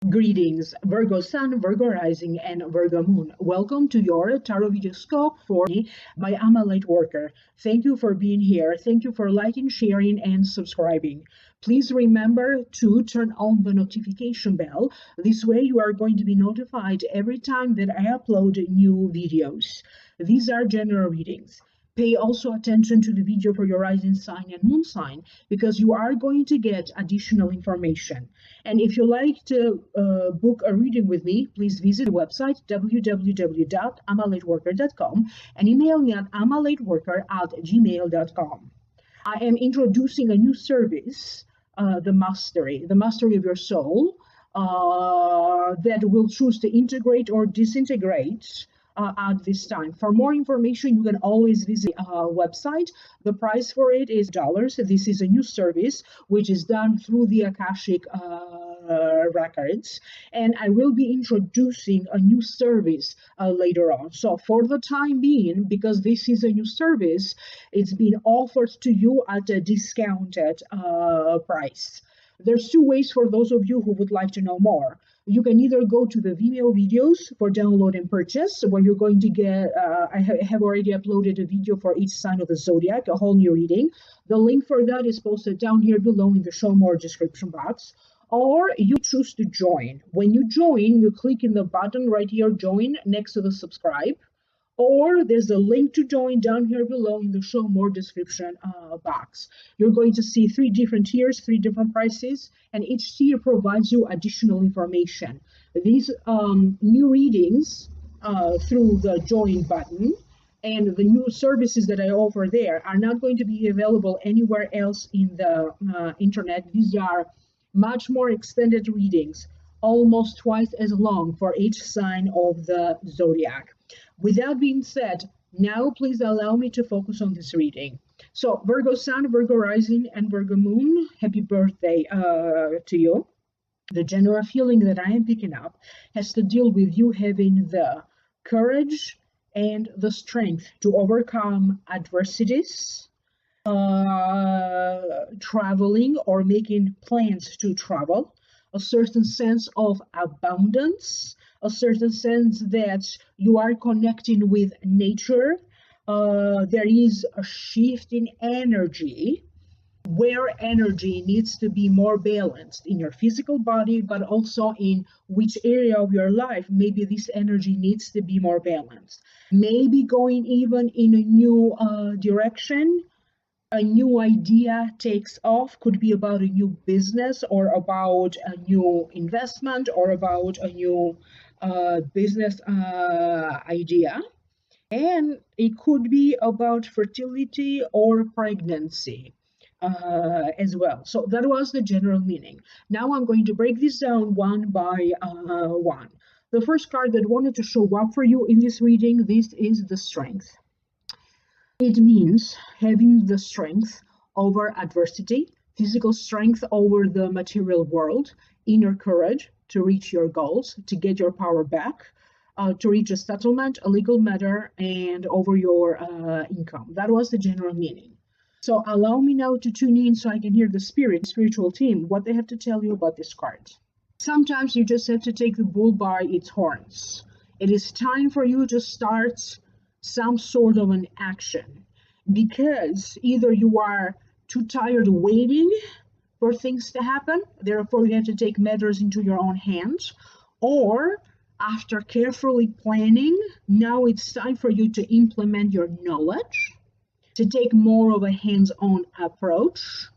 Greetings, Virgo Sun, Virgo Rising, and Virgo Moon. Welcome to your Tarot Video Scope for me by I'm a Lightworker. Thank you for being here. Thank you for liking, sharing, and subscribing. Please remember to turn on the notification bell. This way you are going to be notified every time that I upload new videos. These are general readings. Pay also attention to the video for your rising sign and moon sign because you are going to get additional information. And if you like to book a reading with me, please visit the website www.amalightworker.com and email me at amalightworker@gmail.com. I am introducing a new service, the mastery of your soul, that will choose to integrate or disintegrate at this time. For more information, you can always visit our website. The price for it is $. This is a new service which is done through the Akashic records, and I will be introducing a new service later on. So for the time being, because this is a new service, it's been offered to you at a discounted price. There's two ways for those of you who would like to know more. You can either go to the Vimeo videos for download and purchase, where you're going to get, I have already uploaded a video for each sign of the zodiac, a whole new reading. The link for that is posted down here below in the show more description box. Or you choose to join. When you join, you click in the button right here, join, next to the subscribe. Or there's a link to join down here below in the show more description box. You're going to see 3 different tiers, 3 different prices, and each tier provides you additional information. These new readings through the join button and the new services that I offer there are not going to be available anywhere else in the internet. These are much more extended readings, almost twice as long for each sign of the zodiac. With that being said, now please allow me to focus on this reading. So Virgo Sun, Virgo Rising, and Virgo Moon, happy birthday to you. The general feeling that I am picking up has to deal with you having the courage and the strength to overcome adversities, traveling or making plans to travel, a certain sense of abundance, a certain sense that you are connecting with nature. There is a shift in energy where energy needs to be more balanced in your physical body, but also in which area of your life maybe this energy needs to be more balanced. Maybe going even in a new direction. A new idea takes off, could be about a new business or about a new investment or about a new business idea. And it could be about fertility or pregnancy as well. So that was the general meaning. Now I'm going to break this down one by one. The first card that wanted to show up for you in this reading, this is the Strength. It means having the strength over adversity, physical strength over the material world, inner courage to reach your goals, to get your power back, to reach a settlement, a legal matter, and over your income. That was the general meaning. So allow me now to tune in so I can hear the spiritual team, what they have to tell you about this card. Sometimes you just have to take the bull by its horns. It is time for you to start some sort of an action, because either you are too tired waiting for things to happen, therefore you have to take matters into your own hands, or after carefully planning, now it's time for you to implement your knowledge, to take more of a hands-on approach,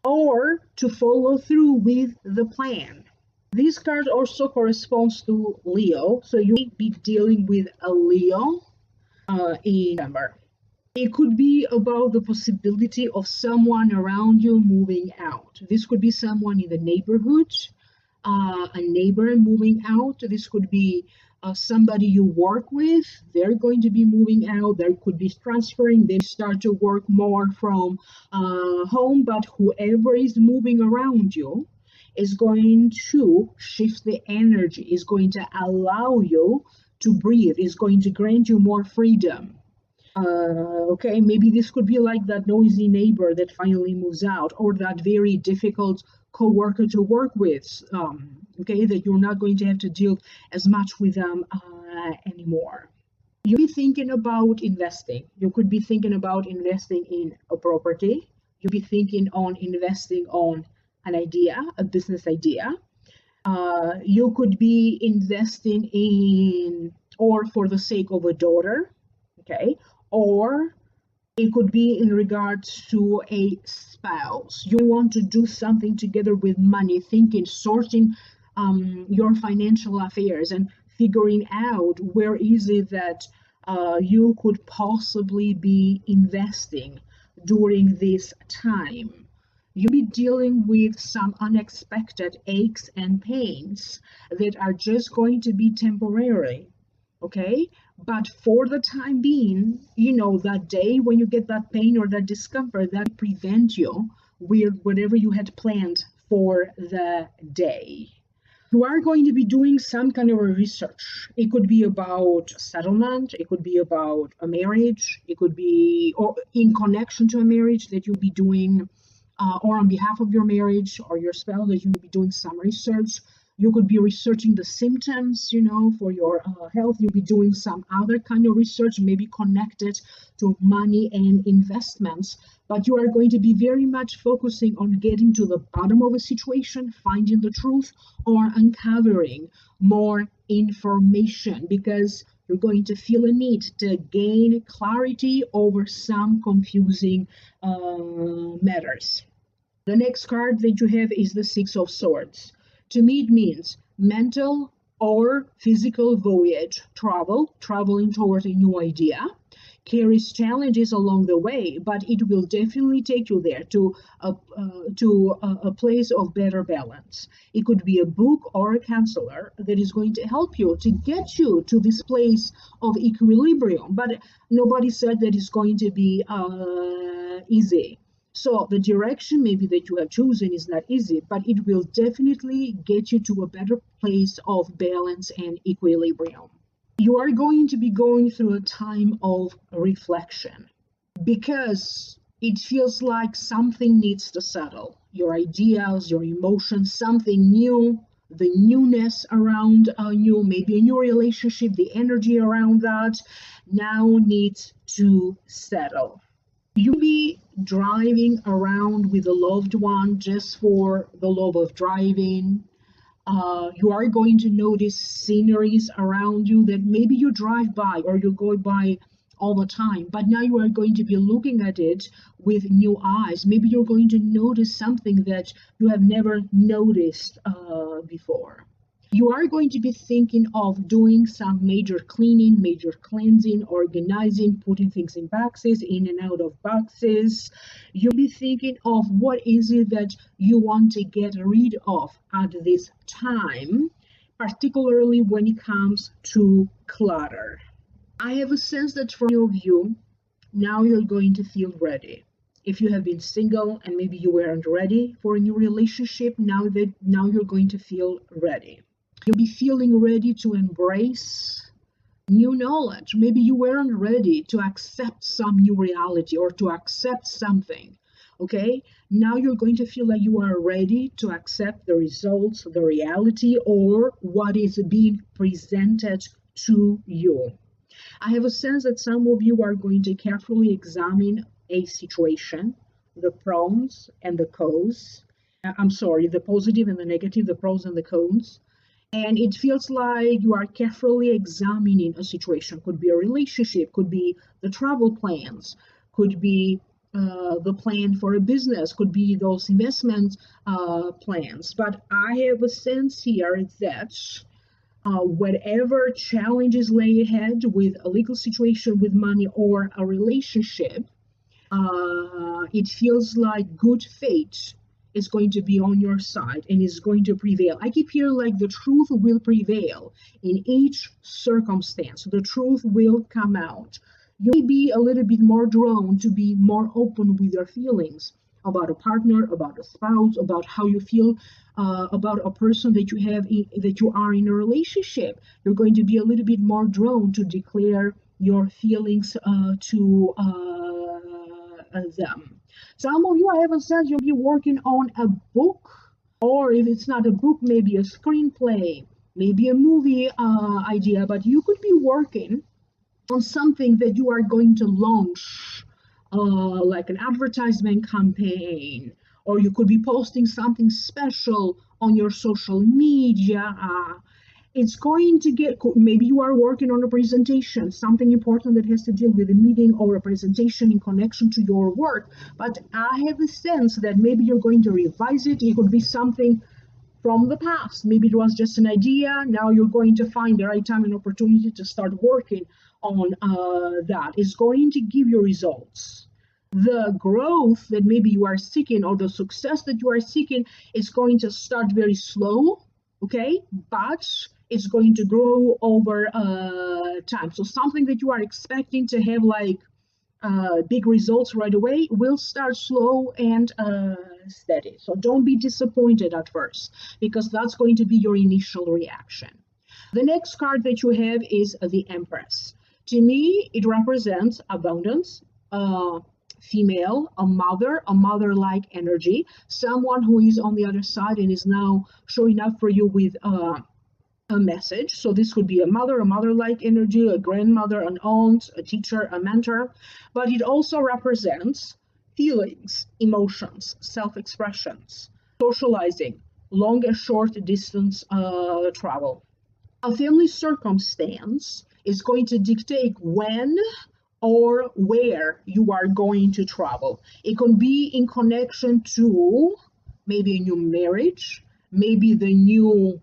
or to follow through with the plan. This card also corresponds to Leo, so you may be dealing with a Leo in November. It could be about the possibility of someone around you moving out. This could be someone in the neighborhood, a neighbor moving out. This could be somebody you work with. They're going to be moving out. There could be transferring. They start to work more from home, but whoever is moving around you is going to shift the energy, is going to allow you to breathe, is going to grant you more freedom. Okay, maybe this could be like that noisy neighbor that finally moves out, or that very difficult co-worker to work with okay, that you're not going to have to deal as much with them anymore. You'll be thinking about investing. You could be thinking about investing in a property. You'll be thinking on investing on an idea, a business idea. You could be investing in, or for the sake of a daughter, okay, or it could be in regards to a spouse. You want to do something together with money, thinking, sorting your financial affairs and figuring out where is it that you could possibly be investing during this time. You'll be dealing with some unexpected aches and pains that are just going to be temporary, okay? But for the time being, you know, that day when you get that pain or that discomfort, that prevent you with whatever you had planned for the day. You are going to be doing some kind of a research. It could be about settlement, it could be about a marriage, it could be or in connection to a marriage that you'll be doing, or on behalf of your marriage or your spouse, that you will be doing some research. You could be researching the symptoms, you know, for your health. You'll be doing some other kind of research, maybe connected to money and investments. But you are going to be very much focusing on getting to the bottom of a situation, finding the truth, or uncovering more information, because you're going to feel a need to gain clarity over some confusing matters. The next card that you have is the Six of Swords. To me, it means mental or physical voyage, traveling toward a new idea. Carries challenges along the way, but it will definitely take you there to a place of better balance. It could be a book or a counselor that is going to help you to get you to this place of equilibrium, but nobody said that it's going to be easy. So the direction maybe that you have chosen is not easy, but it will definitely get you to a better place of balance and equilibrium. You are going to be going through a time of reflection because it feels like something needs to settle. Your ideas, your emotions, something new, the newness around you, maybe a new relationship, the energy around that now needs to settle. You'll be driving around with a loved one just for the love of driving. You are going to notice sceneries around you that maybe you drive by or you go by all the time, but now you are going to be looking at it with new eyes. Maybe you're going to notice something that you have never noticed before. You are going to be thinking of doing some major cleaning, major cleansing, organizing, putting things in boxes, in and out of boxes. You'll be thinking of what is it that you want to get rid of at this time, particularly when it comes to clutter. I have a sense that for your view, now you're going to feel ready. If you have been single and maybe you weren't ready for a new relationship, now you're going to feel ready. You'll be feeling ready to embrace new knowledge. Maybe you weren't ready to accept some new reality or to accept something. Okay? Now you're going to feel like you are ready to accept the results, the reality, or what is being presented to you. I have a sense that some of you are going to carefully examine a situation, the pros and the cons. The positive and the negative, the pros and the cons. And it feels like you are carefully examining a situation. Could be a relationship, could be the travel plans, could be the plan for a business, could be those investment plans. But I have a sense here that whatever challenges lay ahead with a legal situation, with money, or a relationship, it feels like good fate is going to be on your side and is going to prevail. I keep hearing like the truth will prevail in each circumstance. The truth will come out. You may be a little bit more drawn to be more open with your feelings about a partner, about a spouse, about how you feel about a person that you are in a relationship. You're going to be a little bit more drawn to declare your feelings to them. Some of you, I have a sense you'll be working on a book Or if it's not a book, maybe a screenplay, maybe a movie idea, but you could be working on something that you are going to launch, like an advertisement campaign, or you could be posting something special on your social media. It's going to get, maybe you are working on a presentation, something important that has to deal with a meeting or a presentation in connection to your work. But I have a sense that maybe you're going to revise it. It could be something from the past. Maybe it was just an idea. Now you're going to find the right time and opportunity to start working on that. It's going to give you results. The growth that maybe you are seeking, or the success that you are seeking, is going to start very slow, okay? But it's going to grow over time. So something that you are expecting to have like big results right away will start slow and steady. So don't be disappointed at first, because that's going to be your initial reaction. The next card that you have is the Empress. To me, it represents abundance, female, a mother-like energy, someone who is on the other side and is now showing up for you with a message. So this could be a mother-like energy, a grandmother, an aunt, a teacher, a mentor. But it also represents feelings, emotions, self-expressions, socializing, long and short distance travel. A family circumstance is going to dictate when or where you are going to travel. It can be in connection to maybe a new marriage, maybe the new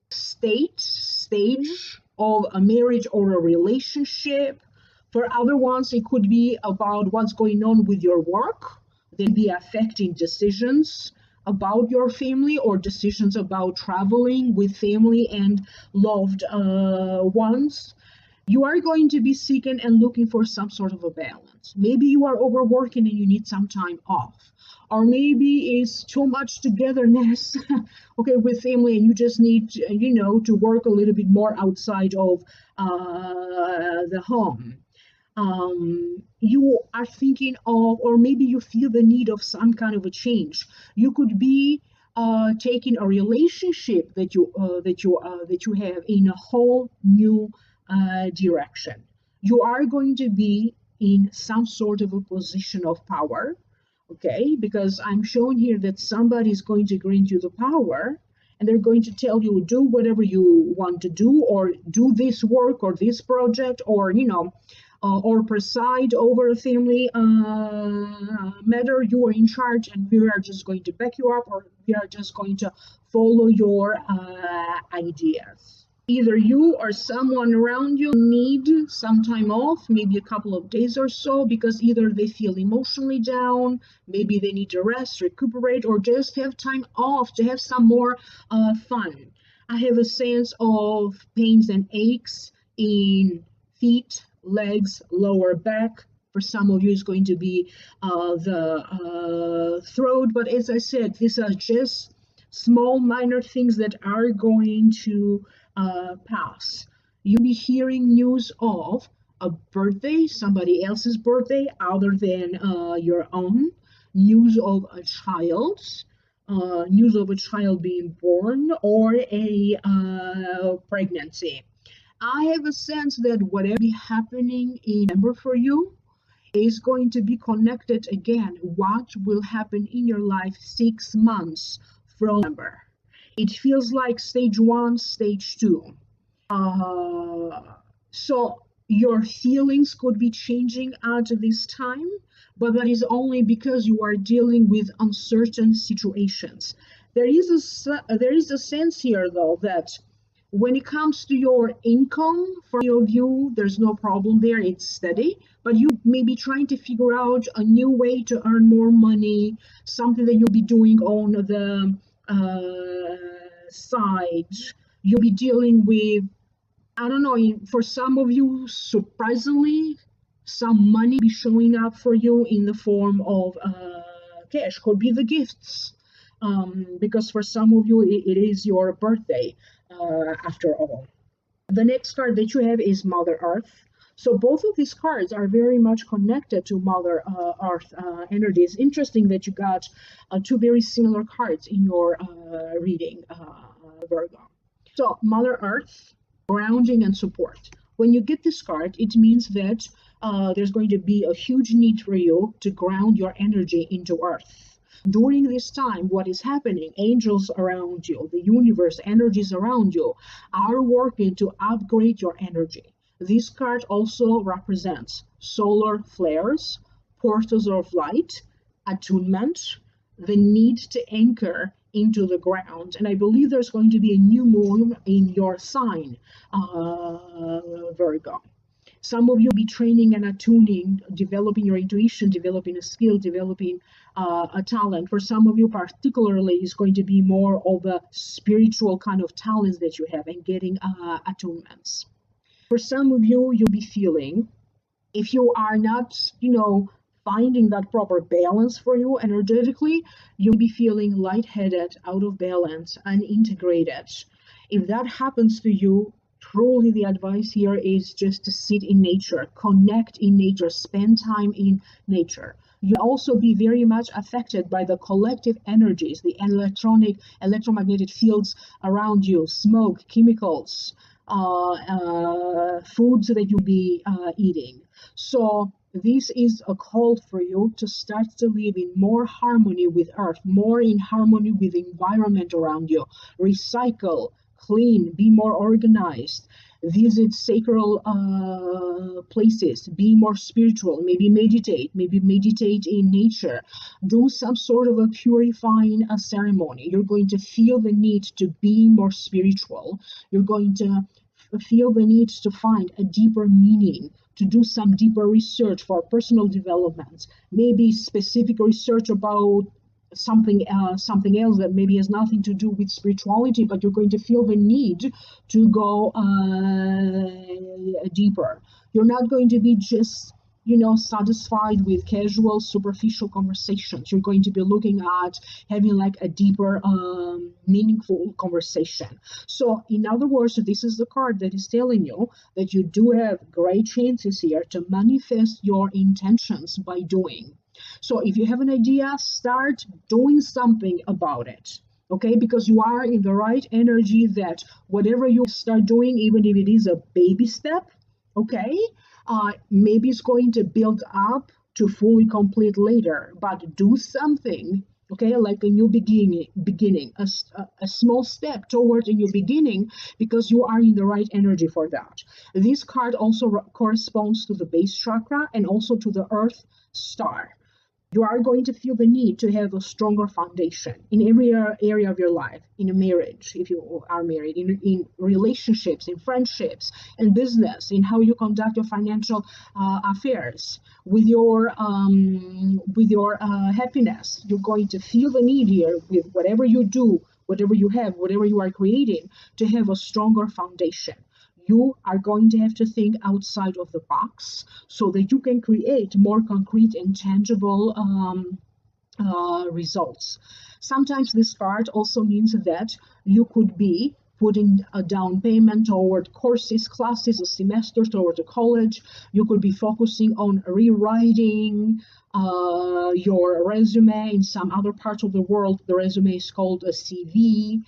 stage of a marriage or a relationship. For other ones, it could be about what's going on with your work. They'll be affecting decisions about your family or decisions about traveling with family and loved ones. You are going to be seeking and looking for some sort of a balance. Maybe you are overworking and you need some time off. Or maybe it's too much togetherness, okay, with family, and you just need, to work a little bit more outside of the home. You are thinking of, or maybe you feel the need of some kind of a change. You could be taking a relationship that you have in a whole new direction. You are going to be in some sort of a position of power, okay? Because I'm showing here that somebody is going to grant you the power, and they're going to tell you, do whatever you want to do, or do this work or this project, or or preside over a family matter. You are in charge, and we are just going to back you up, or we are just going to follow your ideas. Either you or someone around you need some time off, maybe a couple of days or so, because either they feel emotionally down, maybe they need to rest, recuperate, or just have time off to have some more fun. I have a sense of pains and aches in feet, legs, lower back. For some of you, it's going to be the throat. But as I said, these are just small, minor things that are going to pass. You'll be hearing news of a birthday, somebody else's birthday other than your own, news of a child, being born, or a pregnancy. I have a sense that whatever be happening in November for you is going to be connected again. What will happen in your life 6 months from November? It feels like stage 1, stage 2. So your feelings could be changing at this time, but that is only because you are dealing with uncertain situations. There is a sense here, though, that when it comes to your income, for many of you, there's no problem there. It's steady, but you may be trying to figure out a new way to earn more money, something that you'll be doing on the side. You'll be dealing with, I don't know, for some of you, surprisingly, some money be showing up for you in the form of cash. Could be the gifts, because for some of you, it is your birthday, after all. The next card that you have is Mother Earth. So both of these cards are very much connected to Mother Earth energy. It's interesting that you got two very similar cards in your reading, Virgo. So Mother Earth, grounding and support. When you get this card, it means that there's going to be a huge need for you to ground your energy into Earth. During this time, what is happening? Angels around you, the universe, energies around you are working to upgrade your energy. This card also represents solar flares, portals of light, attunement, the need to anchor into the ground. And I believe there's going to be a new moon in your sign, Virgo. Some of you will be training and attuning, developing your intuition, developing a skill, developing a talent. For some of you particularly, it's going to be more of a spiritual kind of talents that you have and getting attunements. For some of you, you'll be feeling, if you are not, finding that proper balance for you energetically, you'll be feeling lightheaded, out of balance, unintegrated. If that happens to you, truly the advice here is just to sit in nature, connect in nature, spend time in nature. You'll also be very much affected by the collective energies, the electromagnetic fields around you, smoke, chemicals, foods that you'll be eating. So this is a call for you to start to live in more harmony with Earth, more in harmony with the environment around you. Recycle, clean, be more organized, visit sacred places, be more spiritual, maybe meditate in nature, do some sort of a purifying ceremony. You're going to feel the need to be more spiritual. You're going to feel the need to find a deeper meaning, to do some deeper research for personal development, maybe specific research about something else that maybe has nothing to do with spirituality, but you're going to feel the need to go deeper. You're not going to be just satisfied with casual, superficial conversations. You're going to be looking at having like a deeper, meaningful conversation. So in other words, this is the card that is telling you that you do have great chances here to manifest your intentions by doing. So if you have an idea, start doing something about it. Okay, because you are in the right energy that whatever you start doing, even if it is a baby step, okay, maybe it's going to build up to fully complete later, but do something, okay, like a new beginning, a small step toward a new beginning, because you are in the right energy for that. This card also corresponds to the base chakra and also to the Earth star. You are going to feel the need to have a stronger foundation in every area of your life, in a marriage, if you are married, in relationships, in friendships, in business, in how you conduct your financial affairs, with your happiness. You're going to feel the need here with whatever you do, whatever you have, whatever you are creating, to have a stronger foundation. You are going to have to think outside of the box so that you can create more concrete and tangible results. Sometimes this card also means that you could be putting a down payment toward courses, classes, a semester toward a college. You could be focusing on rewriting your resume. In some other parts of the world, the resume is called a CV.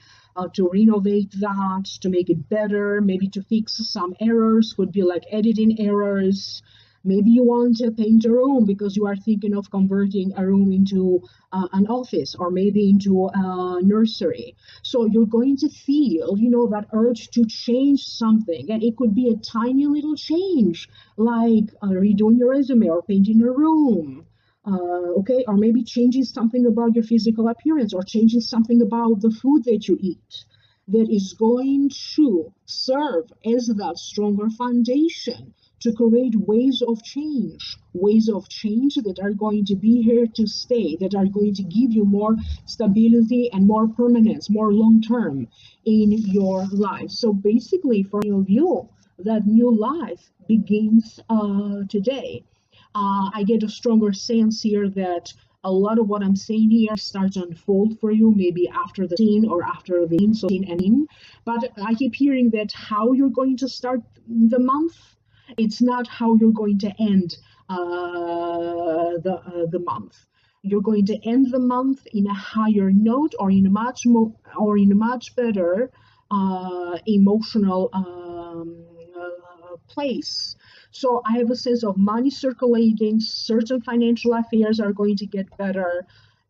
To renovate that, to make it better, maybe to fix some errors, could be like editing errors. Maybe you want to paint a room because you are thinking of converting a room into an office, or maybe into a nursery. So you're going to feel, that urge to change something. And it could be a tiny little change, like redoing your resume or painting a room. Okay, or maybe changing something about your physical appearance, or changing something about the food that you eat, that is going to serve as that stronger foundation to create ways of change that are going to be here to stay, that are going to give you more stability and more permanence, more long-term in your life. So basically, for you, that new life begins today. I get a stronger sense here that a lot of what I'm saying here starts to unfold for you, maybe after the scene or after the scene and in. But I keep hearing that how you're going to start the month, It's not how you're going to end the month. You're going to end the month in a higher note, or in a much more, or in a much better emotional place. So I have a sense of money circulating, certain financial affairs are going to get better.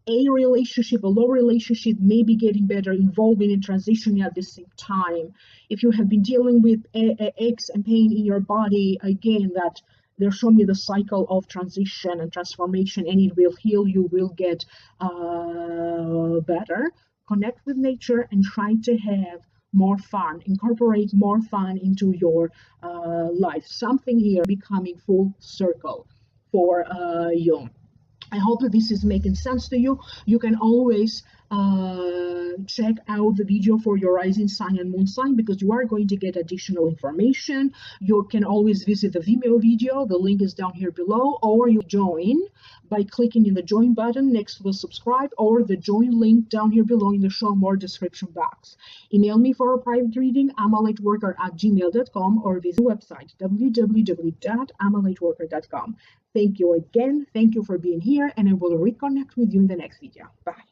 A relationship, a low relationship may be getting better, involving and transitioning at the same time. If you have been dealing with aches and pain in your body, again, that they're showing me the cycle of transition and transformation, and it will heal, you will get better. Connect with nature and try to have more fun, incorporate more fun into your life. Something here becoming full circle for you. I hope that this is making sense to you. You can always check out the video for your rising sign and moon sign, because you are going to get additional information. You can always visit the Vimeo video. The link is down here below, or you join by clicking in the join button next to the subscribe, or the join link down here below in the show more description box. Email me for a private reading, amalightworker@gmail.com, or visit the website www.amalightworker.com. Thank you again. Thank you for being here, and I will reconnect with you in the next video. Bye.